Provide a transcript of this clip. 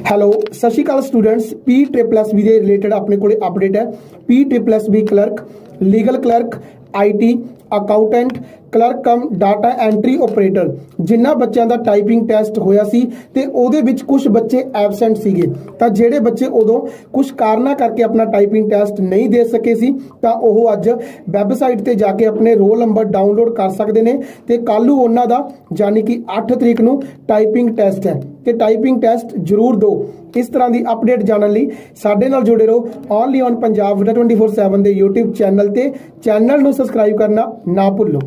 Hello ਸਤਿ ਸ਼੍ਰੀ ਅਕਾਲ ਸਟੂਡੈਂਟਸ PSSB ਦੇ ਰਿਲੇਟਡ ਆਪਣੇ ਕੋਲੇ ਅਪਡੇਟ ਹੈ। PSSB clerk, legal clerk, IT accountant, clerk cum data entry operator ਜਿਨ੍ਹਾਂ ਬੱਚਿਆਂ ਦਾ ਟਾਈਪਿੰਗ ਟੈਸਟ ਹੋਇਆ ਸੀ ਤੇ ਉਹਦੇ ਵਿੱਚ ਕੁਝ ਬੱਚੇ ਐਬਸੈਂਟ ਸੀਗੇ। ਤਾਂ ਜਿਹੜੇ ਬੱਚੇ ਉਦੋਂ ਕੁਝ ਕਾਰਨਾਂ ਕਰਕੇ ਆਪਣਾ ਟਾਈਪਿੰਗ ਟੈਸਟ ਨਹੀਂ ਦੇ ਸਕੇ ਸੀ ਤਾਂ ਉਹ ਅੱਜ ਵੈਬਸਾਈਟ ਤੇ ਜਾ ਕੇ ਆਪਣੇ ਰੋਲ ਨੰਬਰ ਡਾਊਨਲੋਡ ਕਰ ਸਕਦੇ ਨੇ ਤੇ ਕੱਲ੍ਹ ਨੂੰ ਉਹਨਾਂ ਦਾ ਯਾਨੀ ਕਿ 8 ਤਰੀਕ ਨੂੰ ਟਾਈਪਿੰਗ ਟੈਸਟ ਹੈ ਤੇ ਟਾਈਪਿੰਗ ਟੈਸਟ ਜ਼ਰੂਰ ਦਿਓ। ਇਸ ਤਰ੍ਹਾਂ ਦੀ ਅਪਡੇਟ ਜਾਣਨ ਲਈ ਸਾਡੇ ਨਾਲ ਜੁੜੇ ਰਹੋ ਓਨਲੀ ਔਨ ਪੰਜਾਬ 24/7 ਦੇ YouTube ਚੈਨਲ ਤੇ। ਚੈਨਲ ਨੂੰ ਸਬਸਕ੍ਰਾਈਬ ਕਰਨਾ ਨਾ ਭੁੱਲੋ।